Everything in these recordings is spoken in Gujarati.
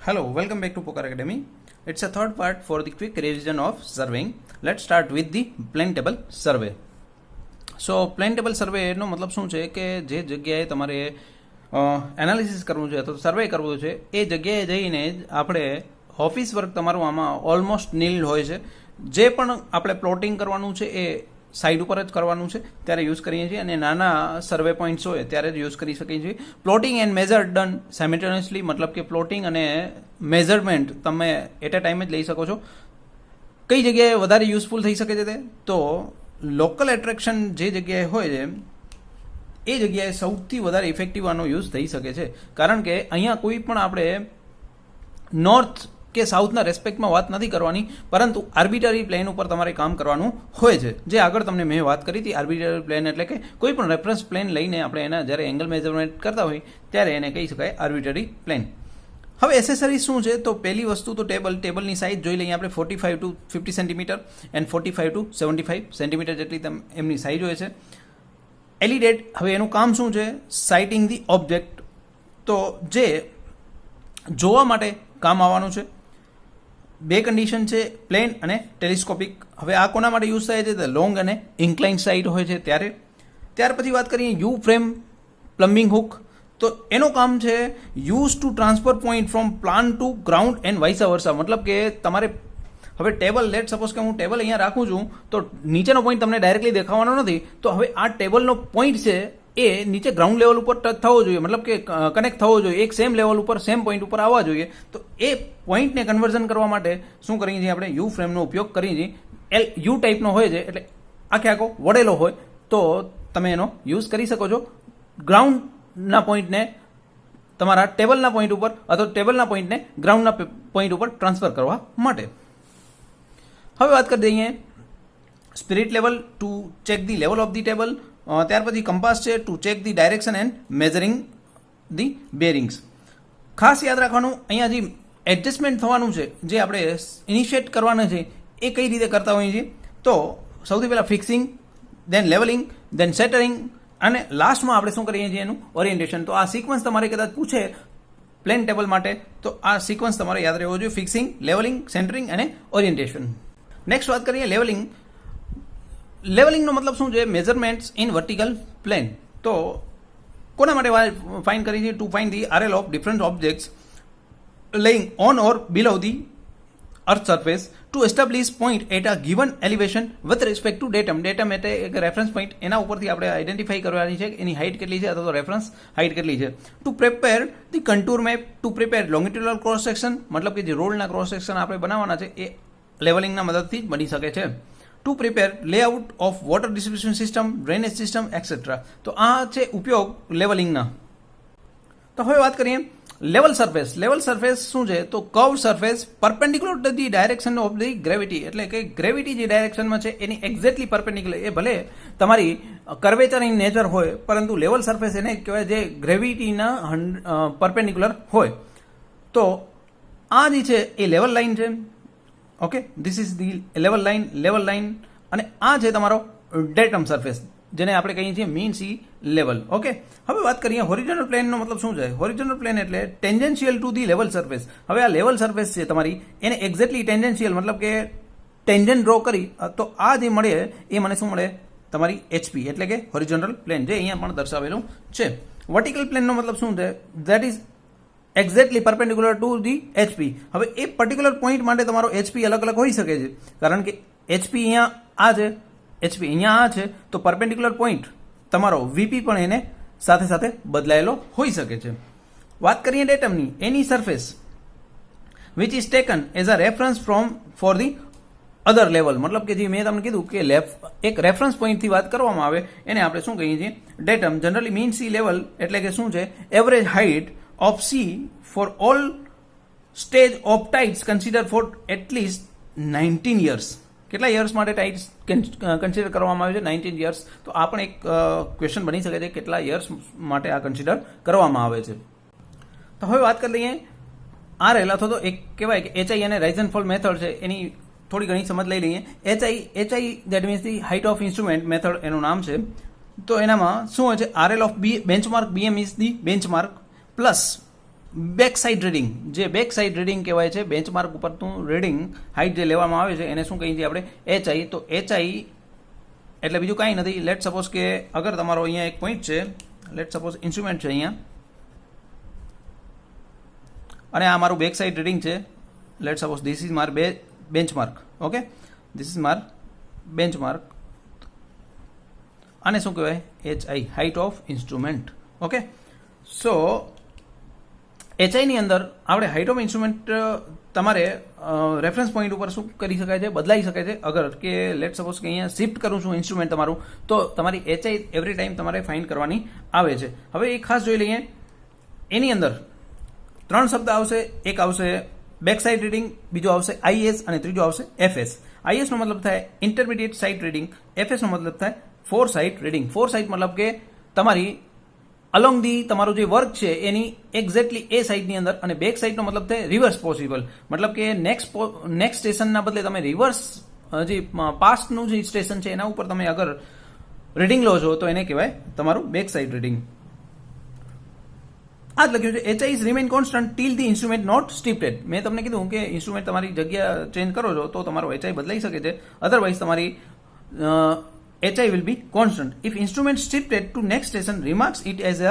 Hello, welcome back to Poker Academy. It's a third part for the quick revision of surveying. Let's start with the plane table survey. So plane table survey નો મતલબ શું છે કે જે જગ્યાએ તમારે એનાલિસિસ કરવું છે અથવા સર્વે કરવું છે એ જગ્યાએ જઈને આપણે ઓફિસ વર્ક તમારું આમાં ઓલમોસ્ટ નીલ હોય છે. જે પણ આપણે પ્લોટિંગ કરવાનું છે એ સાઇડ ઉપર જ કરવાનું છે ત્યારે યુઝ કરીએ છીએ અને નાના સર્વે પોઈન્ટ્સ હોય ત્યારે જ યુઝ કરી શકીએ છીએ. Plotting and measure done simultaneously, મતલબ કે પ્લોટિંગ અને મેઝરમેન્ટ તમે એટ અ ટાઈમ જ લઈ શકો છો. કઈ જગ્યાએ વધારે યુઝફુલ થઈ શકે છે તો લોકલ એટ્રેક્શન જે જગ્યાએ હોય છે એ જગ્યાએ સૌથી વધારે ઇફેક્ટિવ આનો યુઝ થઈ શકે છે. કારણ કે અહીંયા કોઈ પણ આપણે નોર્થ કે સાઉથના રેસ્પેક્ટમાં વાત નથી કરવાની, પરંતુ આર્બિટરી પ્લેન ઉપર તમારે કામ કરવાનું હોય છે. જે આગળ તમને મેં વાત કરી હતી, આર્બિટરી પ્લેન એટલે કે કોઈ પણ રેફરન્સ પ્લેન લઈને આપણે એના જ્યારે એંગલ મેઝરમેન્ટ કરતા હોય ત્યારે એને કહી શકાય આર્બિટરી પ્લેન. હવે એસેસરીઝ શું છે તો પહેલી વસ્તુ તો ટેબલની સાઇઝ જોઈ લઈએ આપણે. 45 to 50 centimetre and 45 to 75 centimetre જેટલી એમની સાઇઝ હોય છે. એલિડેટ, હવે એનું કામ શું છે? સાઇટિંગ ધી ઓબ્જેક્ટ, તો જે જોવા માટે કામ આવવાનું છે. બે કન્ડિશન છે, પ્લેન અને ટેલિસ્કોપિક. હવે આ કોના માટે યુઝ થાય છે તો લોંગ અને ઇન્ક્લાઇન સાઇડ હોય છે ત્યારે. ત્યાર પછી વાત કરીએ યુ ફ્રેમ પ્લમ્બિંગ હુક, તો એનું કામ છે use to transfer point from plan to ground and vice versa. મતલબ કે તમારે હવે ટેબલ, લેટ સપોઝ કે હું ટેબલ અહીંયા રાખું છું તો નીચેનો પોઈન્ટ તમને ડાયરેક્ટલી દેખાવાનો નથી, તો હવે આ ટેબલનો પોઈન્ટ છે એ નીચે ગ્રાઉન્ડ લેવલ ઉપર ટચ થવો જોઈએ, મતલબ કે કનેક્ટ થવો જોઈએ, એક સેમ લેવલ ઉપર સેમ પોઈન્ટ ઉપર આવવા જોઈએ. તો એ પોઈન્ટને કન્વર્ઝન કરવા માટે શું કરીએ છીએ આપણે? યુ ફ્રેમનો ઉપયોગ કરીએ છીએ. યુ ટાઈપનો હોય છે એટલે આખો વડેલો હોય તો તમે એનો યુઝ કરી શકો છો ગ્રાઉન્ડના પોઈન્ટને તમારા ટેબલના પોઈન્ટ ઉપર અથવા ટેબલના પોઈન્ટને ગ્રાઉન્ડના પોઈન્ટ ઉપર ટ્રાન્સફર કરવા માટે. હવે વાત કરી દઈએ spirit level to check the level of the table. ત્યાર પછી કંપાસ છે to check the direction and measuring the bearings. ખાસ યાદ રાખવાનું, અહીંયા જે એડજસ્ટમેન્ટ થવાનું છે, જે આપણે ઇનિશિએટ કરવાના છે એ કઈ રીતે કરતા હોઈએ છીએ તો સૌથી પહેલાં ફિક્સિંગ, દેન લેવલિંગ, દેન સેટરિંગ અને લાસ્ટમાં આપણે શું કરીએ છીએ એનું ઓરિએન્ટેશન. તો આ સિક્વન્સ તમારે કદાચ પૂછે પ્લેન ટેબલ માટે તો આ સિક્વન્સ તમારે યાદ રહેવો જોઈએ: ફિક્સિંગ, લેવલિંગ, સેન્ટરિંગ અને ઓરિએન્ટેશન. નેક્સ્ટ વાત કરીએ લેવલિંગ. લેવલિંગનો મતલબ શું છે? Measurements in vertical plane. તો કોના માટે ફાઇન્ડ કરી છે? To find the RL of different objects laying on or below the earth surface to establish point at a given elevation with respect to datum. Datum એટલે એક રેફરન્સ પોઈન્ટ, એના ઉપરથી આપણે આઈડેન્ટિફાઈ કરવાની છે એની હાઇટ કેટલી છે અથવા તો રેફરન્સ હાઇટ કેટલી છે. To prepare the contour map, to prepare longitudinal cross section, મતલબ કે જે રોડના ક્રોસ સેક્શન આપણે બનાવવાના છે એ લેવલિંગના મદદથી જ બની શકે છે. To prepare layout of water distribution system, drainage system et cetera. તો આ છે ઉપયોગ લેવલિંગના. તો હવે વાત કરીએ લેવલ સરફેસ. લેવલ સરફેસ શું છે તો curve surface perpendicular to the direction of the gravity. એટલે કે ગ્રેવિટી જે ડાયરેક્શનમાં છે એની એક્ઝેક્ટલી પરપેન્ડિક્યુલર. એ ભલે તમારી કર્વેચર ઇન નેચર હોય, પરંતુ લેવલ સરફેસ એને કહેવાય જે ગ્રેવિટીના પરપેન્ડિક્યુલર હોય. તો આ જે છે એ લેવલ લાઇન છે. Okay, this is the level line. અને આ છે તમારો ડેટમ સરફેસ, જેને આપણે કહીએ છીએ મીન સી લેવલ. ઓકે, હવે વાત કરીએ હોરિઝોનલ પ્લેનનો મતલબ શું છે? હોરિઝોનલ પ્લેન એટલે ટેન્જન્શિયલ ટુ ધી લેવલ સરફેસ. હવે આ લેવલ સરફેસ છે તમારી, એને એક્ઝેક્ટલી ટેન્જન્શિયલ, મતલબ કે ટેન્જન્ટ ડ્રો કરી તો આ જે મળે એ મને શું મળે? તમારી એચપી એટલે કે હોરિઝોનલ પ્લેન, જે અહીંયા પણ દર્શાવેલું છે. વર્ટિકલ પ્લેનનો મતલબ શું છે? That is exactly perpendicular to the HP. હવે એ પર્ટિક્યુલર પોઈન્ટ માટે તમારો એચપી અલગ અલગ હોઈ શકે છે, કારણ કે એચપી અહીંયા આ છે, એચપી અહીંયા આ છે, તો પરપેન્ડિક્યુલર પોઈન્ટ તમારો વીપી પણ એને સાથે સાથે બદલાયેલો હોઈ શકે છે. વાત કરીએ ડેટમની. Any surface which is taken as a reference for the other level, મતલબ કે જે મેં તમને કીધું કે એક રેફરન્સ પોઈન્ટથી વાત કરવામાં આવે એને આપણે શું કહીએ છીએ? Datum. Generally mean sea level એટલે કે શું છે? Average height of sea for all stage of tides consider for at least 19 years. કેટલા યર્સ માટે ટાઇડ્સ કન્સિડર કરવામાં આવે છે? 19 યર્સ. તો આ પણ એક ક્વેશ્ચન બની શકે છે, કેટલા યર્સ માટે આ કન્સિડર કરવામાં આવે છે. તો હવે વાત કરી લઈએ આરએલ અથવા તો એક કહેવાય કે એચઆઈ અને રાઇઝ એન્ડ ફોલ મેથડ છે, એની થોડી ઘણી સમજ લઈ લઈએ. HI that means the height of instrument method એનું નામ છે. તો એનામાં શું હોય છે? RL of benchmark, BM is the benchmark plus back sight reading, જે બેક સાઇડ રીડિંગ કહેવાય છે, બેન્ચમાર્ક ઉપરનું રીડિંગ હાઇટ જે લેવામાં આવે છે એને શું કહીએ છીએ આપણે? HI. તો HI એટલે બીજું કાંઈ નથી. લેટ સપોઝ કે અગર તમારો અહીંયા એક પોઈન્ટ છે, લેટ સપોઝ ઇન્સ્ટ્રુમેન્ટ છે અહીંયા, અને આ મારું બેક સાઇડ રીડિંગ છે. લેટ સપોઝ ધીસ ઇઝ માર બેન્ચમાર્ક. ઓકે, ધીસ ઇઝ માર બેન્ચમાર્ક. આને શું કહેવાય? HI, height of instrument. Okay, so HI ની અંદર આપણે હાઇટ ઓફ ઇન્સ્ટ્રુમેન્ટ તમારે રેફરન્સ પોઈન્ટ ઉપર શું કરી શકાય છે? બદલાઈ શકે છે. અગર કે લેટ સપોઝ કે અહીંયા શિફ્ટ કરું છું ઇન્સ્ટ્રુમેન્ટ તમારું, તો તમારી HI એવરી ટાઈમ તમારે ફાઇન્ડ કરવાની આવે છે. હવે એ ખાસ જોઈ લઈએ. એની અંદર 3 શબ્દ આવશે. એક આવશે બેક સાઇડ રીડિંગ, બીજો આવશે IS અને ત્રીજો આવશે FS. IS નો મતલબ થાય ઇન્ટરમીડિયેટ સાઇટ રીડિંગ, FS નો મતલબ થાય fore sight reading. Fore sight મતલબ કે તમારી અલોંગ ધી તમારું જે વર્ક છે એની એક્ઝેક્ટલી એ સાઇડની અંદર, અને બેક સાઇડનો મતલબ થાય રિવર્સ પોસિબલ. મતલબ કે નેક્સ્ટ સ્ટેશનના બદલે તમે રિવર્સ જે પાસ્ટનું જે સ્ટેશન છે એના ઉપર તમે અગર રીડિંગ લો છો તો એને કહેવાય તમારું બેક સાઇડ રીડિંગ. આ જ લખ્યું છે HI is remain constant till the instrument not shifted. મેં તમને કીધું કે ઇન્સ્ટ્રુમેન્ટ તમારી જગ્યા ચેન્જ કરો છો તો તમારો HI બદલાઈ શકે છે. અધરવાઇઝ તમારી HI will be constant. If instrument shifted to next station, remarks it as a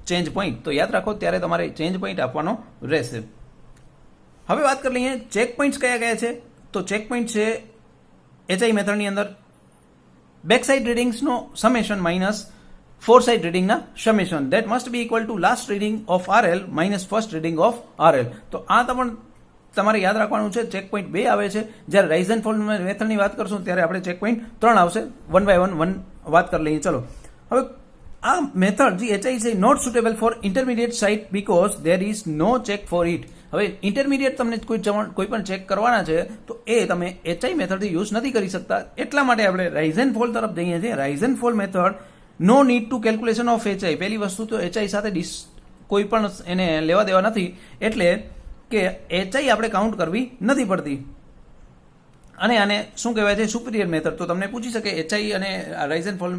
change point. તો યાદ રાખો ત્યારે તમારે ચેન્જ પોઈન્ટ આપવાનો રહેશે. હવે વાત કરી લઈએ ચેક પોઈન્ટ્સ કયા કયા છે. તો ચેક પોઈન્ટ છે HI મેથડની અંદર બેક સાઇડ રીડિંગ્સનો સમેશન માઇનસ ફોર સાઇડ રીડિંગના summation. That must be equal to last reading of RL minus first reading of RL. તો આ તમારે યાદ રાખવાનું છે. ચેક પોઈન્ટ 2 આવે છે. જ્યારે રાઇઝ એન્ડ ફોલ મેથડની વાત કરશું ત્યારે આપણે ચેક પોઈન્ટ 3 આવશે. વન બાય વન વાત કરી લઈએ. ચલો, હવે આ મેથડ જે HI છે not suitable for intermediate sight because there is no check for it. હવે ઇન્ટરમીડિયેટ તમને કોઈ પણ ચેક કરવાના છે તો એ તમે HI મેથડથી યુઝ નથી કરી શકતા. એટલા માટે આપણે રાઇઝ એન્ડ ફોલ તરફ જઈએ છીએ. Rise and fall method no need to calculation of HI. પહેલી વસ્તુ તો HI સાથે કોઈ પણ એને લેવા દેવા નથી, એટલે કે HI આપણે કાઉન્ટ કરવી નથી પડતી. અને આને શું કહેવાય છે? Superior method. તો તમને પૂછી શકે HI અને રાઇઝ એન્ડ ફોલ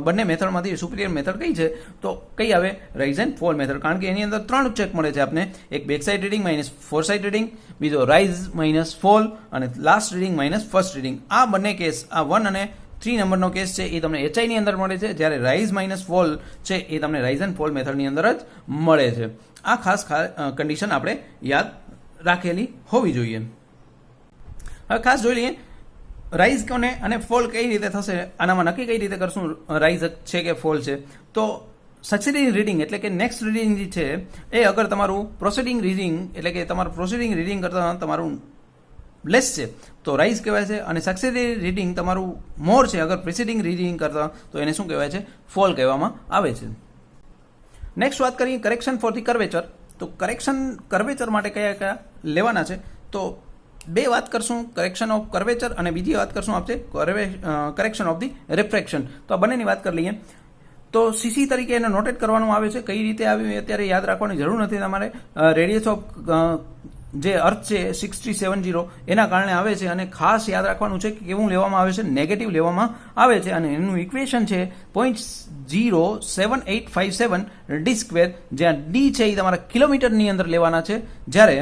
બંને મેથડમાંથી સુપિરિયર મેથડ કઈ છે? તો કઈ આવે? Rise and fall method. કારણ કે એની અંદર 3 ચેક મળે છે આપને. એક back sight reading minus fore sight reading, બીજો રાઇઝ માઇનસ ફોલ, અને last reading minus first reading. આ બંને કેસ, આ 1 અને 3 નંબરનો કેસ છે એ તમને HI ની અંદર મળે છે, જ્યારે રાઇઝ માઇનસ ફોલ છે એ તમને રાઇઝ એન્ડ ફોલ મેથડની અંદર જ મળે છે. આ ખાસ કન્ડિશન આપણે યાદ રાખેલી હોવી જોઈએ. હવે ખાસ જોઈ લઈએ રાઇઝ કોને અને ફોલ કઈ રીતે થશે. આનામાં નક્કી કઈ રીતે કરશું રાઇઝ છે કે ફોલ છે? તો સક્સીડિંગ રીડિંગ એટલે કે નેક્સ્ટ રીડિંગ જે છે એ અગર તમારું પ્રોસીડિંગ રીડિંગ એટલે કે તમારું પ્રોસીડિંગ રીડિંગ કરતાં તમારું લેસ છે તો રાઇઝ કહેવાય છે, અને સક્સીડિંગ રીડિંગ તમારું મોર છે અગર પ્રિસીડિંગ રીડિંગ કરતાં તો એને શું કહેવાય છે? ફોલ કહેવામાં આવે છે. નેક્સ્ટ વાત કરીએ કરેક્શન ફોર ધી કર્વેચર. તો કરેક્શન કર્વેચર માટે કયા કયા લેવાના છે? તો 2 વાત કરશું, કરેક્શન ઓફ કર્વેચર, અને બીજી વાત કરશું આપણે કરેક્શન ઓફ ધી રિફ્રેક્શન. તો આ બંનેની વાત કરી લઈએ. તો CC તરીકે એને નોટેટ કરવાનું આવે છે. કઈ રીતે આવ્યું અત્યારે યાદ રાખવાની જરૂર નથી તમારે. રેડિયસ ઓફ જે અર્થ છે 6370 એના કારણે આવે છે, અને ખાસ યાદ રાખવાનું છે કે કેવું લેવામાં આવે છે? નેગેટિવ લેવામાં આવે છે. અને એનું ઇક્વેશન છે 0.07857 d², જ્યાં d છે એ તમારા કિલોમીટરની અંદર લેવાના છે, જ્યારે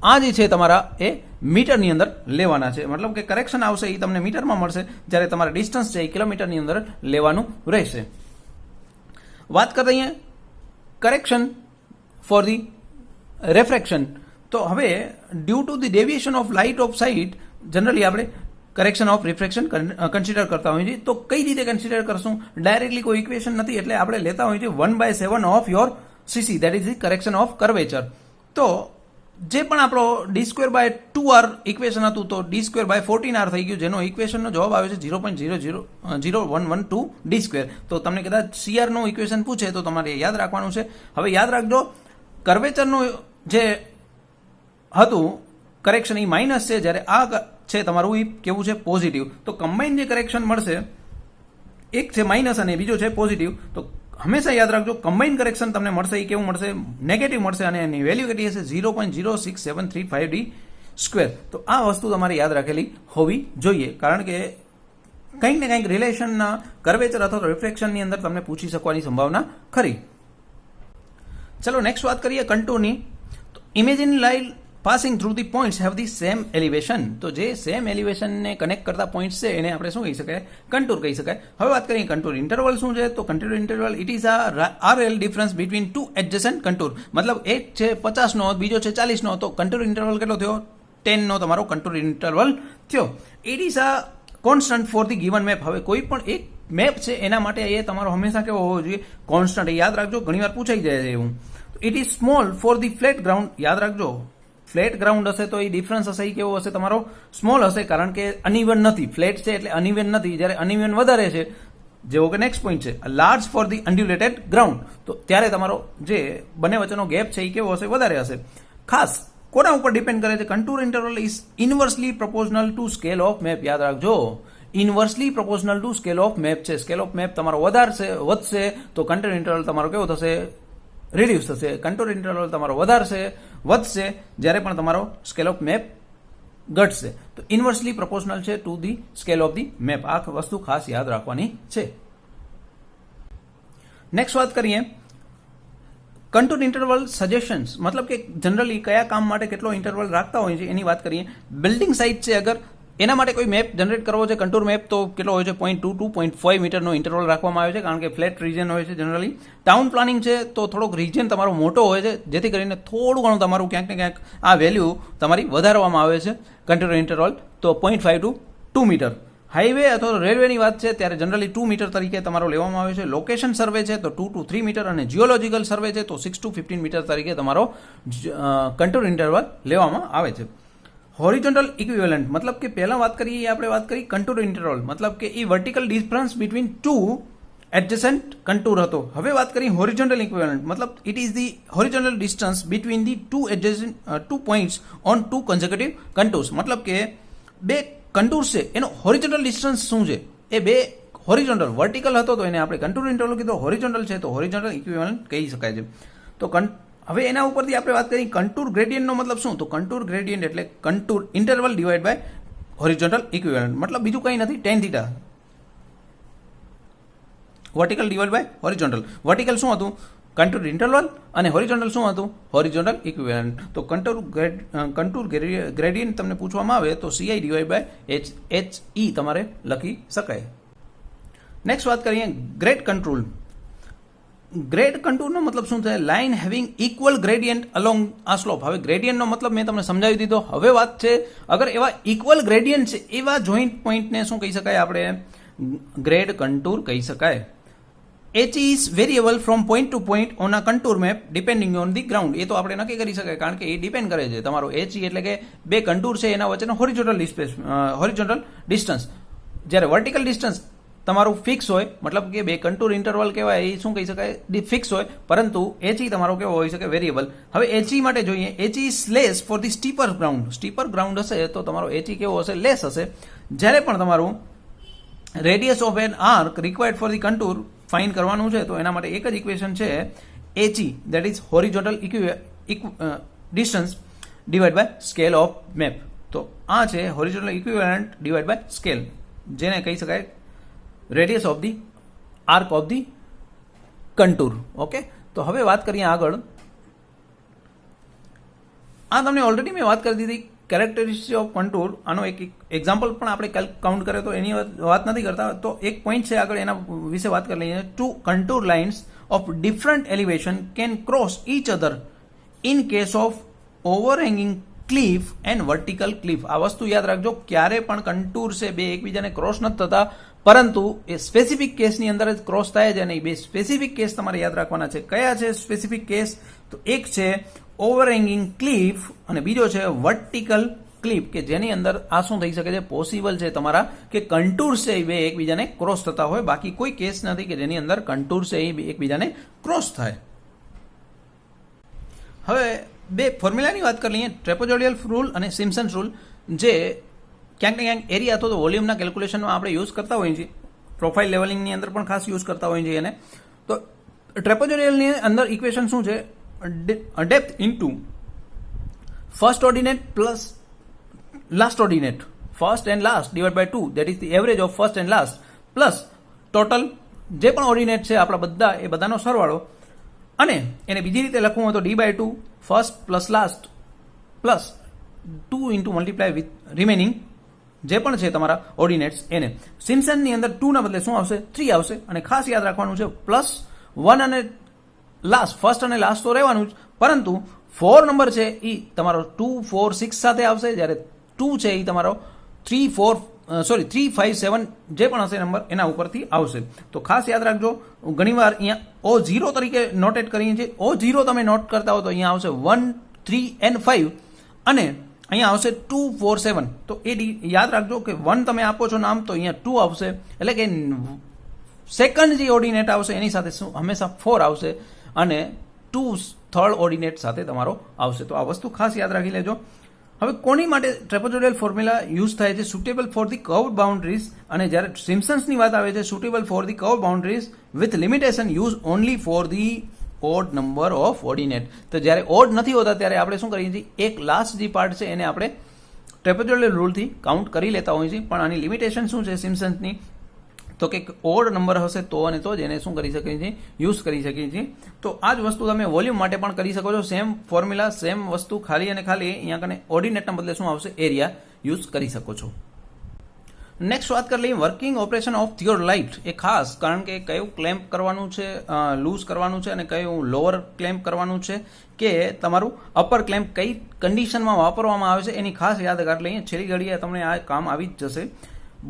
આ જે છે તમારા એ મીટરની અંદર લેવાના છે. મતલબ કે કરેક્શન આવશે એ તમને મીટરમાં મળશે, જ્યારે તમારે ડિસ્ટન્સ છે એ કિલોમીટરની અંદર લેવાનું રહેશે. વાત કરીએ કરેક્શન ફોર ધી રેફ્રેક્શન. તો હવે due to the deviation of light of sight generally આપણે કરેક્શન ઓફ રિફ્રેક્શન કન્સિડર કરતા હોઈએ છીએ. તો કઈ રીતે કન્સિડર કરશું? ડાયરેક્ટલી કોઈ ઇક્વેશન નથી, એટલે આપણે લેતા હોઈએ છીએ 1/7 of your CC, that is the correction of curvature. તો જે પણ આપણો d²/2r ઇક્વેશન હતું તો d²/14r થઈ ગયું, જેનો ઇક્વેશનનો જવાબ આવે છે 0.00112 d². તો તમને કદાચ CR નું ઇક્વેશન પૂછે તો તમારે યાદ રાખવાનું છે. હવે યાદ રાખજો કર્વેચરનું જે હતું કરેક્શન એ માઇનસ છે, જ્યારે આ છે તમારું એ કેવું છે? પોઝિટિવ. તો કમ્બાઇન જે કરેક્શન મળશે એક છે માઇનસ અને બીજો છે પોઝિટિવ. તો હંમેશા યાદ રાખજો કમ્બાઇન કરેક્શન તમને મળશે એ કેવું મળશે? નેગેટિવ મળશે, અને એની વેલ્યુ કેટલી હશે? 0.06735 d². તો આ વસ્તુ તમારે યાદ રાખેલી હોવી જોઈએ, કારણ કે કંઈક ને કંઈક રિલેશનના કર્વેચર અથવા રિફ્રેક્શનની અંદર તમને પૂછી શકવાની સંભાવના ખરી. ચલો નેક્સ્ટ વાત કરીએ કન્ટુરની. તો imagine line passing through the points have the same elevation. તો જે સેમ એલિવેશનને કનેક્ટ કરતા પોઈન્ટ્સ છે એને આપણે શું કહી શકાય? કન્ટુર કહી શકાય. હવે વાત કરીએ કન્ટુર ઇન્ટરવલ શું છે? તો કન્ટુર ઇન્ટરવલ ઇટ ઇઝ આ RL difference between two adjacent contour. મતલબ એક છે 50નો, બીજો છે 40નો, તો કન્ટુર ઇન્ટરવલ કેટલો થયો? 10નો તમારો કન્ટુર ઇન્ટરવલ થયો. ઇટ ઇઝ આ constant for the given map. હવે કોઈ પણ એક મેપ છે એના માટે એ તમારો હંમેશા કેવો હોવો જોઈએ? કોન્સ્ટન્ટ. યાદ રાખજો, ઘણીવાર પૂછાઈ જાય છે એવું. It is small for the flat ground. યાદ રાખજો, ફ્લેટ ગ્રાઉન્ડ હશે તો એ ડિફરન્સ હશે એ કેવો હશે? તમારો સ્મોલ હશે, કારણ કે અનઇવન નથી. ફ્લેટ છે એટલે અનઇવન નથી. જ્યારે અનઇવન વધારે છે, જેવો કે નેક્સ્ટ પોઈન્ટ છે લાર્જ ફોર ધી અનડ્યુલેટેડ ગ્રાઉન્ડ, તો ત્યારે તમારો જે બંને વચ્ચેનો ગેપ છે એ કેવો હશે? વધારે હશે. ખાસ કોના ઉપર ડિપેન્ડ કરે છે? Contour interval is inversely proportional to scale of map. યાદ રાખજો, inversely proportional to scale of map છે. સ્કેલ ઓફ મેપ તમારો વધશે તો કન્ટુર ઇન્ટરવલ તમારો કેવો થશે? રિડ્યુસ થશે. કન્ટુર ઇન્ટરવલ તમારો વધશે જ્યારે પણ તમારો સ્કેલ ઓફ મેપ ઘટશે. તો ઇન્વર્સલી પ્રોપોર્શનલ છે to the scale of the map. આ વસ્તુ ખાસ યાદ રાખવાની છે. નેક્સ્ટ વાત કરીએ કન્ટુર ઇન્ટરવલ સજેશન્સ. મતલબ કે જનરલી કયા કામ માટે કેટલો ઇન્ટરવલ રાખતા હોય છે એની વાત કરીએ. બિલ્ડિંગ સાઇટ છે, અગર એના માટે કોઈ મેપ જનરેટ કરવો છે, કન્ટુર મેપ, તો કેટલો હોય છે? 0.2 to 0.5 મીટરનો ઇન્ટરવલ રાખવામાં આવે છે, કારણ કે ફ્લેટ રિજન હોય છે જનરલી. ટાઉન પ્લાનિંગ છે તો થોડોક રિજન તમારો મોટો હોય છે, જેથી કરીને થોડું ઘણું તમારું ક્યાંક ને ક્યાંક આ વેલ્યુ તમારી વધારવામાં આવે છે કન્ટુર ઇન્ટરવલ, તો 0.5 to 2 મીટર. હાઈવે અથવા રેલવેની વાત છે ત્યારે જનરલી 2 મીટર તરીકે તમારો લેવામાં આવે છે. લોકેશન સર્વે છે તો 2 to 3 મીટર, અને જીઓલોજીકલ સર્વે છે તો 6 to 15 મીટર તરીકે તમારો કન્ટુર ઇન્ટરવલ લેવામાં આવે છે. હોરિઝોન્ટલ ઇક્વિવેલન્ટ, મતલબ કે પહેલા વાત કરીએ આપણે વાત કરી કન્ટુર ઇન્ટરવલ, મતલબ કે એ vertical difference between two adjacent contour હતો. હવે વાત કરીએ હોરિઝોન્ટલ ઇક્વિવેલન્ટ, મતલબ it is the horizontal distance between the two points on two conservative contours. મતલબ કે બે કન્ટુર્સ છે એનો હોરિઝોન્ટલ ડિસ્ટન્સ શું છે? એ બે હોરિઝોન્ટલ, વર્ટિકલ હતો તો એને આપણે કન્ટુર ઇન્ટરવલ કીધો, હોરિઝોન્ટલ છે તો હોરિઝોન્ટલ ઇક્વિવેલન્ટ કહી શકાય છે. તો હવે એના ઉપરથી આપણે વાત કરીએ કન્ટુર ગ્રેડિયન્ટનો મતલબ શું? તો કન્ટુર ગ્રેડિયન્ટ એટલે contour interval divide by horizontal equivalent. મતલબ બીજું કંઈ નથી, tan theta. Vertical divide by horizontal. Vertical શું હતું? કન્ટુર ઇન્ટરવલ, અને હોરિઝોન્ટલ શું હતું? Horizontal equivalent. તો કન્ટુર ગ્રેડિયન્ટ તમને પૂછવામાં આવે તો CI ડિવાઇડ બાય HE તમારે લખી શકાય. નેક્સ્ટ વાત કરીએ ગ્રેડ કંટ્રોલ. ગ્રેડ કંટુરનો મતલબ શું છે? Line having equal gradient along આ સ્લોપ. હવે ગ્રેડિયન્ટનો મતલબ મેં તમને સમજાવી દીધો. હવે વાત છે અગર એવા ઇક્વલ ગ્રેડિયન્ટ છે એવા જોઈન્ટ પોઈન્ટને શું કહી શકાય? આપણે ગ્રેડ કંટુર કહી શકાય. HE is variable from point to point on a contour map depending on the ground. એ તો આપણે નક્કી કરી શકાય, કારણ કે એ ડિપેન્ડ કરે છે તમારો HE એટલે કે બે કંટુર છે એના વચ્ચેનો હોરિઝોન્ટલ ડિસ્ટન્સ. જ્યારે વર્ટિકલ ડિસ્ટન્સ તમારું ફિક્સ હોય, મતલબ કે બે કંટુર ઇન્ટરવલ કહેવાય એ શું કહી શકાય? ફિક્સ હોય, પરંતુ HE તમારો કેવો હોઈ શકે? વેરિયેબલ. હવે HE માટે જોઈએ, HE is less for the steeper ground. Steeper ground હશે તો તમારો HE કેવો હશે? લેસ હશે. જ્યારે પણ તમારું radius of N arc required for the contour find કરવાનું છે તો એના માટે એક જ ઇક્વેશન છે, HE that is horizontal distance divide by scale of map. તો આ છે horizontal equivalent divide by scale, જેને કહી શકાય radius of the arc of the contour. Okay, તો હવે વાત કરીએ આગળ. આ તમને ઓલરેડી મેં વાત કરી દીધી કેરેક્ટરિસ્ટિક ઓફ કંટુર. આનો એક એક્ઝામ્પલ પણ આપણે કાઉન્ટ કરીએ તો એની વાત નથી કરતા. તો એક પોઈન્ટ છે આગળ, એના વિશે વાત કરી લઈએ. Two contour lines of different elevation can cross each other in case of overhanging cliff and vertical cliff. આ વસ્તુ યાદ રાખજો, ક્યારે પણ કંટુર છે બે એકબીજાને ક્રોસ નથી થતા, પરંતુ એ સ્પેસિફિક કેસની અંદર જ ક્રોસ થાય છે. અને એ બે સ્પેસિફિક કેસ તમારે યાદ રાખવાના છે. કયા છે સ્પેસિફિક કેસ? તો એક છે ઓવરહેંગિંગ ક્લિફ અને બીજો છે વર્ટિકલ ક્લિફ, કે જેની અંદર આ શું થઈ શકે છે? પોસિબલ છે તમારા કે કંટુર છે એ બે એકબીજાને ક્રોસ થતા હોય. બાકી કોઈ કેસ નથી કે જેની અંદર કંટુર છે એ એકબીજાને ક્રોસ થાય. હવે બે ફોર્મ્યુલાની વાત કરી લઈએ, ટ્રેપેઝોઇડલ રૂલ અને સિમ્પસન્સ રૂલ, જે ક્યાંક ને ક્યાંક એરિયા અથવા તો વોલ્યુમના કેલ્ક્યુલેશનમાં આપણે યુઝ કરતા હોઈએ છીએ. પ્રોફાઇલ લેવલિંગની અંદર પણ ખાસ યુઝ કરતા હોઈએ છીએ એને. તો ટ્રેપેઝોઇડલની અંદર ઇક્વેશન શું છે? Depth into first ordinate plus last ordinate, first and last divide by 2, that is the average of first and last, plus total જે પણ ઓર્ડિનેટ છે આપણા બધા એ બધાનો સરવાળો અને એને બીજી રીતે લખવું હોય તો d/2 first plus last plus 2 into multiply with remaining જે પણ છે તમારા ઓર્ડિનેટ્સ એને. સિમ્પસનની અંદર 2 ના બદલે શું આવશે? 3 આવશે. અને ખાસ યાદ રાખવાનું છે +1 અને લાસ્ટ, ફર્સ્ટ અને લાસ્ટ તો રહેવાનું જ, પરંતુ 4 નંબર છે એ તમારો 2, 4, 6 સાથે આવશે, જ્યારે 2 છે એ તમારો 3, 5, 7 જે પણ હશે નંબર એના ઉપરથી આવશે. તો ખાસ યાદ રાખજો. ઘણીવાર અહીંયા O0 તરીકે નોટેટ કરીએ છીએ. O0 તમે નોટ કરતા હો તો અહીંયા આવશે 1, 3 and 5 અને અહીંયા આવશે 2, 4, 7. તો એ યાદ રાખજો કે 1 તમે આપો છો નામ તો અહીંયા 2 આવશે, એટલે કે સેકન્ડ જે ઓર્ડિનેટ આવશે એની સાથે શું હંમેશા 4 આવશે અને 2 થર્ડ ઓર્ડિનેટ સાથે તમારો આવશે. તો આ વસ્તુ ખાસ યાદ રાખી લેજો. હવે કોની માટે ટ્રેપેઝોઇડલ ફોર્મ્યુલા યુઝ થાય છે? Suitable for the curved boundaries. અને જ્યારે સિમ્પસન્સની વાત આવે છે suitable for the curved boundaries with limitation use only for the odd number of ordinate. તો જ્યારે ઓડ નથી હોતા ત્યારે આપણે શું કરીએ છીએ? એક લાસ્ટ જે પાર્ટ છે એને આપણે ટ્રેપેઝોઇડલ રૂલથી કાઉન્ટ કરી લેતા હોઈએ છીએ. પણ આની લિમિટેશન શું છે સિમ્પસન્સની? તો કે ઓડ નંબર હશે તો અને તો જ એને શું કરી શકીએ છીએ? યુઝ કરી શકીએ છીએ. તો આ જ વસ્તુ તમે વોલ્યુમ માટે પણ કરી શકો છો. સેમ ફોર્મ્યુલા, સેમ વસ્તુ, ખાલી અને ખાલી અહીંયા કને ઓર્ડિનેટના બદલે શું આવશે? એરિયા યુઝ કરી શકો છો. નેક્સ્ટ વાત કરી લઈએ વર્કિંગ ઓપરેશન ઓફ થિયોડોલાઇટ. એ ખાસ કારણ કે કયું ક્લેમ્પ કરવાનું છે, લૂઝ કરવાનું છે અને કયું લોઅર ક્લેમ્પ કરવાનું છે, કે તમારું અપર ક્લેમ્પ કઈ કન્ડિશનમાં વાપરવામાં આવે છે એની ખાસ યાદ કરી લઈએ. છેલ્લી ઘડીએ તમને આ કામ આવી જ જશે.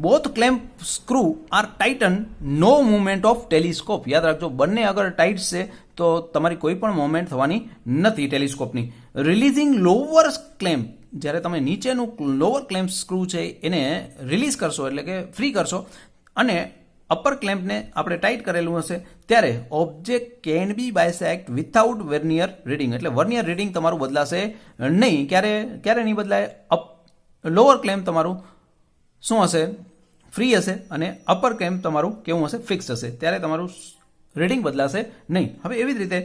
Both clamp screw are tighten, no movement of telescope. યાદ રાખજો, બંને અગર ટાઇટ છે તો તમારી કોઈ પણ મુવમેન્ટ થવાની નથી ટેલિસ્કોપની. રિલીઝિંગ લોઅર ક્લેમ્પ, જ્યારે તમે નીચેનું લોઅર ક્લેમ્પ સ્ક્રૂ છે એને રિલીઝ કરશો એટલે કે ફ્રી કરશો અને અપર ક્લેમ્પને આપણે ટાઈટ કરેલું હશે ત્યારે object can be bisect without vernier reading. એટલે વર્નિયર રીડિંગ તમારું બદલાશે નહીં. ક્યારે નહીં બદલાય? લોઅર ક્લેમ્પ તમારું શું હશે? ફ્રી હશે અને અપર ક્લેમ્પ તમારું કેવું હશે? ફિક્સ હશે. ત્યારે તમારું રીડિંગ બદલાશે નહીં. હવે એવી જ રીતે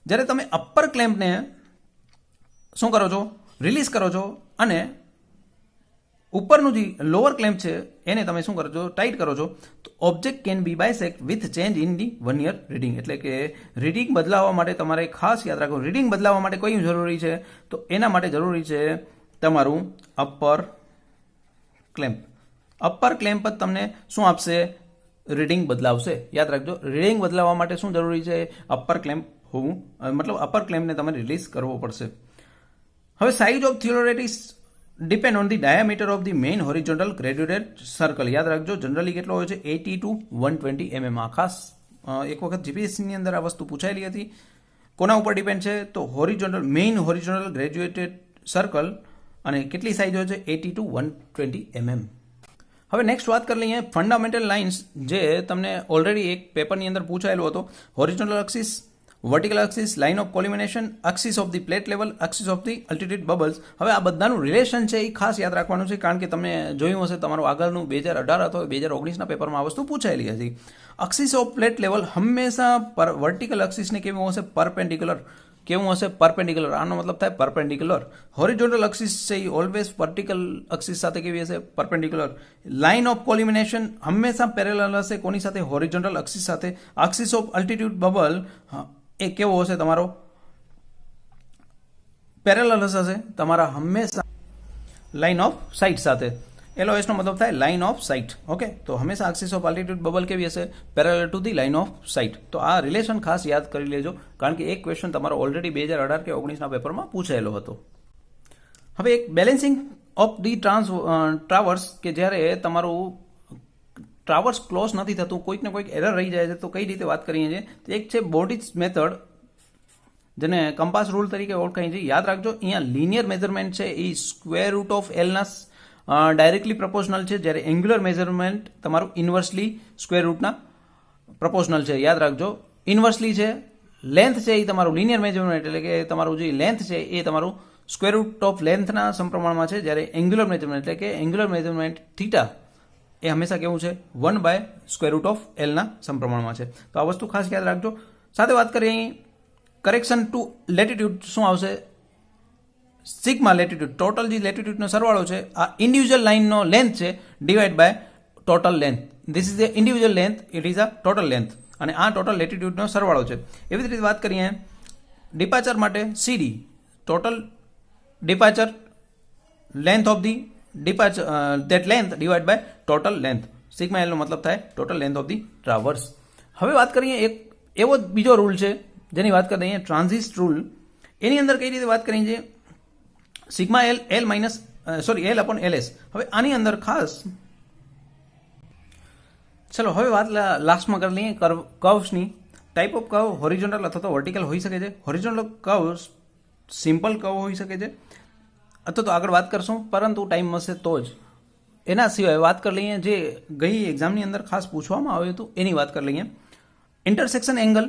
જ્યારે તમે અપર ક્લેમ્પને શું કરો છો? રિલીઝ કરો છો અને ઉપરનું જે લોઅર ક્લેમ્પ છે એને તમે શું કરો છો? ટાઈટ કરો છો. તો object can be bisect with change in the vernier reading. એટલે કે રીડિંગ બદલાવવા માટે તમારે ખાસ યાદ રાખો, રીડિંગ બદલાવવા માટે કયું જરૂરી છે? તો એના માટે જરૂરી છે તમારું અપર ક્લેમ્પ. અપર ક્લેમ્પ જ તમને શું આપશે? રીડિંગ બદલાવશે. યાદ રાખજો, રીડિંગ બદલાવવા માટે શું જરૂરી છે? અપર ક્લેમ્પ હોવું, મતલબ અપર ક્લેમ્પને તમે રિલીઝ કરવો પડશે. હવે size of theodolite depend on the diameter of the main horizontal graduated circle. યાદ રાખજો, જનરલી કેટલો હોય છે? 80 to 120 mm. આ ખાસ એક વખત જીપીએસસીની અંદર આ વસ્તુ પૂછાયેલી હતી. કોના ઉપર ડિપેન્ડ છે? તો મેઇન હોરિઝોન્ટલ ગ્રેજ્યુએટેડ સર્કલ. અને કેટલી સાઇઝ હોય છે? 80 to 120 mm. હવે નેક્સ્ટ વાત કરી લઈએ ફંડામેન્ટલ લાઇન્સ, જે તમને ઓલરેડી એક પેપરની અંદર પૂછાયેલો હતો. Horizontal axis, vertical axis, line of collimation, axis of the plate level, axis of the altitude bubbles. હવે આ બધાનું રિલેશન છે એ ખાસ યાદ રાખવાનું છે, કારણ કે તમે જોયું હશે તમારું આગળનું 2018 અથવા 2019ના પેપરમાં આ વસ્તુ પૂછાયેલી હતી. એક્સિસ ઓફ પ્લેટ લેવલ હંમેશા વર્ટિકલ એક્સિસને કેવું હશે? પરપેન્ડિક્યુલર. કેવું હશે? પરપેન્ડિક્યુલર. આનો મતલબ થાય પરપેન્ડિક્યુલર. હોરિઝોન્ટલ એક્સિસ છે એ ઓલવેઝ વર્ટિકલ એક્સિસ સાથે કેવી હશે? પરપેન્ડિક્યુલર. લાઇન ઓફ કોલિમિનેશન હંમેશા પેરેલલ હશે. કોની સાથે? હોરિઝોન્ટલ એક્સિસ સાથે. એક્સિસ ઓફ અલ્ટિટ્યુડ બબલ એ કેવો હશે તમારો? પેરેલલ હશે તમારા હંમેશા લાઇન ઓફ સાઇટ સાથે. LOS નો મતલબ થાય લાઇન ઓફ સાઇટ. ઓકે, તો હંમેશા એક્સિસ ઓફ અલ્ટિટ્યુડ બબલ કેવી હશે? Parallel to the line of site. તો આ રિલેશન ખાસ યાદ કરી લેજો, કારણ કે એક ક્વેશ્ચન તમારો ઓલરેડી 2018 કે 19ના પેપરમાં પૂછાયેલો હતો. હવે એક બેલેન્સિંગ ઓફ ધી ટ્રાવર્સ, કે જ્યારે તમારું ટ્રાવર્સ ક્લોઝ નથી થતું, કોઈક ને કોઈક એરર રહી જાય છે, તો કઈ રીતે વાત કરીએ છીએ? તો એક છે બોર્ડિસ મેથડ, જેને કંપાસ રૂલ તરીકે ઓળખાય છે. યાદ રાખજો, અહીંયા લિનિયર મેઝરમેન્ટ છે એ સ્ક્વેર રૂટ ઓફ એલના ડાયરેક્ટલી પ્રપોઝનલ છે, જ્યારે એંગ્યુલર મેઝરમેન્ટ તમારું ઇન્વર્સલી સ્ક્વેર રૂટના પ્રપોઝનલ છે. યાદ રાખજો, ઇન્વર્સલી છે. લેન્થ છે એ તમારું લિનિયર મેઝરમેન્ટ, એટલે કે તમારું જે લેન્થ છે એ તમારું સ્ક્વેર રૂટ ઓફ લેન્થના સમપ્રમાણમાં છે, જ્યારે એંગ્યુલર મેઝરમેન્ટ એટલે કે એંગ્યુલર મેઝરમેન્ટ થીટા એ હંમેશા કેવું છે? 1/√L ના સમપ્રમાણમાં છે. તો આ વસ્તુ ખાસ યાદ રાખજો. સાથે વાત કરીએ અહીં કરેક્શન ટુ લેટિટ્યુડ, શું આવશે? Sigma latitude. ટોટલ જે લેટિટ્યુડનો સરવાળો છે આ ઇન્ડિવિજ્યુઅલ લાઇનનો લેન્થ છે divide by total length. This is the individual length, it is a total length. અને આ ટોટલ લેટિટ્યુડનો સરવાળો છે. એવી જ રીતે વાત કરીએ ડિપાર્ચર માટે CD, total departure length of the departure that length divide by total length. Sigma એલનો મતલબ થાય total length of the traverse. હવે વાત કરીએ એક એવો જ બીજો રૂલ છે જેની વાત કરીએ ટ્રાન્ઝિસ્ટ રૂલ. એની અંદર કઈ રીતે વાત કરી છે sigma L minus L upon LS. હવે આની અંદર ખાસ ચલો હવે વાત લાસ્ટમાં કરી લઈએ કર્વ્સની. ટાઈપ ઓફ કર્વ હોરિઝોન્ટલ અથવા તો વર્ટિકલ હોઈ શકે છે. હોરિઝોન્ટલ કર્વ સિમ્પલ કર્વ હોઈ શકે છે અથવા તો આગળ વાત કરશું, પરંતુ ટાઈમ મળશે તો જ. એના સિવાય વાત કરી લઈએ જે ગઈ એક્ઝામની અંદર ખાસ પૂછવામાં આવ્યું હતું એની વાત કરી લઈએ. ઇન્ટરસેક્શન એંગલ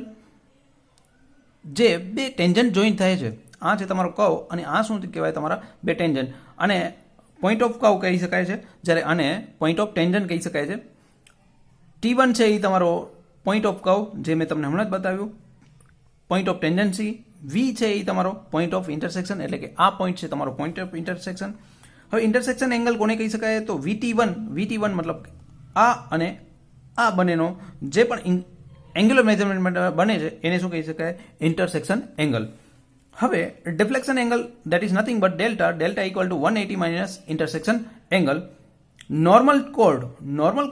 જે બે ટેન્જન્ટ જોઈન્ટ થાય છે, આ છે તમારો કર્વ અને આ શું કહેવાય તમારા બે ટેન્જન્ટ, અને પોઈન્ટ ઓફ કર્વ કહી શકાય છે, જ્યારે આને પોઈન્ટ ઓફ ટેન્જન્ટ કહી શકાય છે. T1 છે એ તમારો પોઈન્ટ ઓફ કર્વ જે મેં તમને હમણાં જ બતાવ્યું, પોઈન્ટ ઓફ ટેન્જન્સી. V છે એ તમારો પોઈન્ટ ઓફ ઇન્ટરસેક્શન, એટલે કે આ પોઈન્ટ છે તમારો પોઈન્ટ ઓફ ઇન્ટરસેક્શન. હવે ઇન્ટરસેક્શન એંગલ કોને કહી શકાય તો VT1 મતલબ આ અને આ બંનેનો જે પણ એંગ્યુલર મેઝરમેન્ટ બને છે એને શું કહી શકાય ઇન્ટરસેક્શન એંગલ. હવે deflection angle that is nothing but delta equal to 180 minus intersection angle. Normal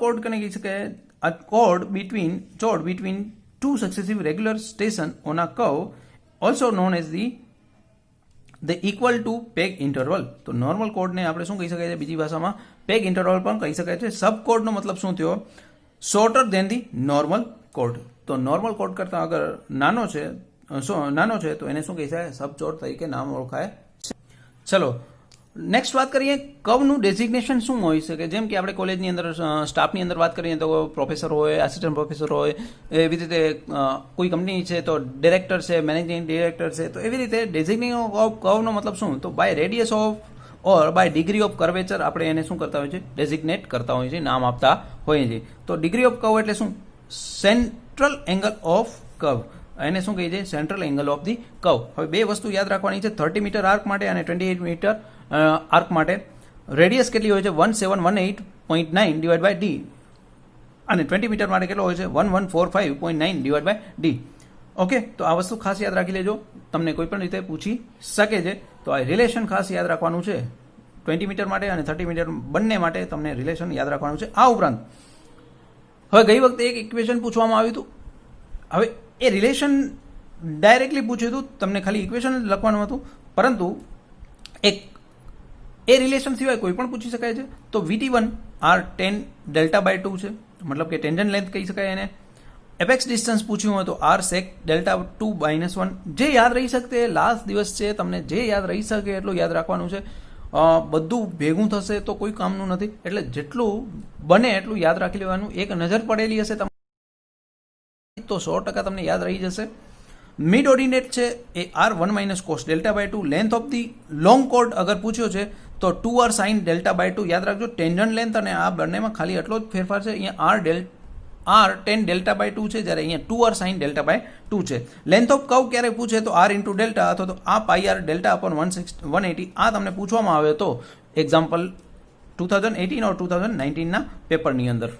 code કોને કહી શકાય a chord between two successive regular stations on a curve, also known as the equal to peg interval. તો નોર્મલ કોડને આપણે શું કહી શકાય છે બીજી ભાષામાં પેગ ઇન્ટરવલ પણ કહી શકાય છે. સબ કોડનો મતલબ શું થયો shorter than the normal code. તો નોર્મલ કોડ કરતાં અગર નાનો છે તો એને શું કહી શકાય સબ ચોર તરીકે નામ ઓળખાય છે. ચલો નેક્સ્ટ વાત કરીએ કર્વનું ડેઝિગ્નેશન શું હોઈ શકે. જેમ કે આપણે કોલેજની અંદર સ્ટાફની અંદર વાત કરીએ તો પ્રોફેસર હોય, આસિસ્ટન્ટ પ્રોફેસર હોય, એવી રીતે કોઈ કંપની છે તો ડિરેક્ટર છે, મેનેજિંગ ડિરેક્ટર છે. તો એવી રીતે ડેઝિગ્નેશન ઓફ કર્વનો મતલબ શું તો by radius of or by degree of curvature આપણે એને શું કરતા હોઈએ છીએ ડેઝિગ્નેટ કરતા હોઈએ છીએ, નામ આપતા હોઈએ છીએ. તો ડિગ્રી ઓફ કર્વ એટલે શું સેન્ટ્રલ એંગલ ઓફ કર્વ, એને શું કહીએ છીએ central angle of the curve. હવે બે વસ્તુ યાદ રાખવાની છે 30 મીટર આર્ક માટે અને 28 મીટર આર્ક માટે. રેડિયસ કેટલી હોય છે 1718.9 ડિવાઇડ બાય ડી, અને 20 મીટર માટે કેટલો હોય છે 1145.9 ડિવાઇડ બાય ડી. ઓકે, તો આ વસ્તુ ખાસ યાદ રાખી લેજો, તમને કોઈ પણ રીતે પૂછી શકે છે. તો આ રિલેશન ખાસ યાદ રાખવાનું છે 20 મીટર માટે અને 30 મીટર બંને માટે તમને રિલેશન યાદ રાખવાનું છે. આ ઉપરાંત હવે ગઈ વખતે એક ઇક્વેશન પૂછવામાં આવ્યું હતું. હવે એ રિલેશન ડાયરેક્ટલી પૂછ્યું હતું, તમને ખાલી ઇક્વેશન જ લખવાનું હતું, પરંતુ એ રિલેશન સિવાય કોઈ પણ પૂછી શકાય છે. તો VT1 R10 ડેલ્ટા બાય 2 છે, મતલબ કે ટેન્જન્ટ લેન્થ કહી શકાય એને. એપેક્સ ડિસ્ટન્સ પૂછ્યું હોય તો R sec ડેલ્ટા 2 -1. જે યાદ રહી શકે લાસ્ટ દિવસ છે, તમને જે યાદ રહી શકે એટલું યાદ રાખવાનું છે. બધું ભેગું થશે તો કોઈ કામનું નથી, એટલે જેટલું બને એટલું યાદ રાખી લેવાનું. એક નજર પડેલી હશે તો 100% તમને યાદ રહી જશે. મિડ ઓર્ડિનેટ છે એ R1 - cos delta by 2. Length of the long chord અગર પૂછ્યો છે તો 2R sin ડેલ્ટા બાય 2. યાદ રાખજો ટેન્જન્ટ લેન્થ અને આ બંનેમાં ખાલી એટલો જ ફેરફાર છે. અહીંયા R10 ડેલ્ટા બાય 2 છે, જ્યારે અહીંયા 2R sin ડેલ્ટા બાય 2 છે. લેન્થ ઓફ કર્વ ક્યારે પૂછે તો R ઇન્ટુ ડેલ્ટા અથવા તો આ પાઈ R ડેલ્ટા અપોન 180. આ તમને પૂછવામાં આવે તો એક્ઝામ્પલ 2018 or 2019ના પેપરની અંદર.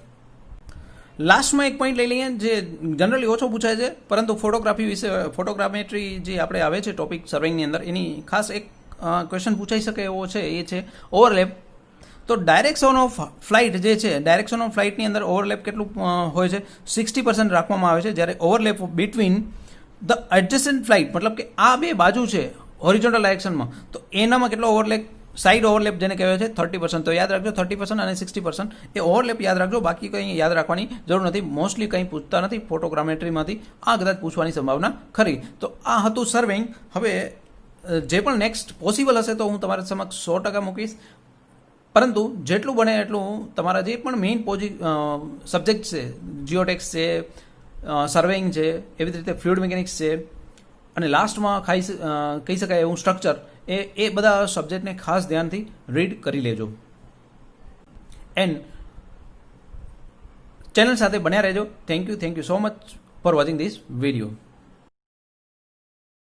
લાસ્ટમાં એક પોઈન્ટ લઈ લઈએ જે જનરલી ઓછો પૂછાય છે, પરંતુ ફોટોગ્રાફી વિશે ફોટોગ્રામેટ્રી જે આપણે આવે છે ટોપિક સર્વિંગની અંદર એની ખાસ એક ક્વેશ્ચન પૂછાઈ શકે એવો છે, એ છે ઓવરલેપ. તો ડાયરેક્શન ઓફ ફ્લાઇટ જે છે, ડાયરેક્શન ઓફ ફ્લાઇટની અંદર ઓવરલેપ કેટલું હોય છે 60% રાખવામાં આવે છે, જ્યારે ઓવરલેપ બિટવીન ધ એડજસ્ટન્ટ ફ્લાઇટ મતલબ કે આ બે બાજુ છે હોરિઝોન્ટલ ડાયરેક્શનમાં, તો એનામાં કેટલો ઓવરલેપ સાઇડ ઓવરલેપ જેને કહેવાય છે 30%. તો યાદ રાખજો 30% અને 60% એ ઓવરલેપ યાદ રાખજો, બાકી કંઈ યાદ રાખવાની જરૂર નથી. મોસ્ટલી કંઈ પૂછતા નથી ફોટોગ્રામેટ્રીમાંથી, આ કદાચ પૂછવાની સંભાવના ખરી. તો આ હતું સર્વિંગ. હવે જે પણ નેક્સ્ટ પોસિબલ હશે તો હું તમારા સમક્ષ 100% મૂકીશ, પરંતુ જેટલું બને એટલું તમારા જે પણ મેઇન સબ્જેક્ટ છે, જીઓટેક્સ છે, સર્વેઇંગ છે, એવી જ રીતે ફ્લુઇડ મિકેનિક્સ છે, અને લાસ્ટમાં કહી શકાય એવું સ્ટ્રક્ચર, એ બધા સબ્જેક્ટને ખાસ ધ્યાનથી રીડ કરી લેજો. એન્ડ ચેનલ સાથે બન્યા રહેજો. Thank you so much for watching this video.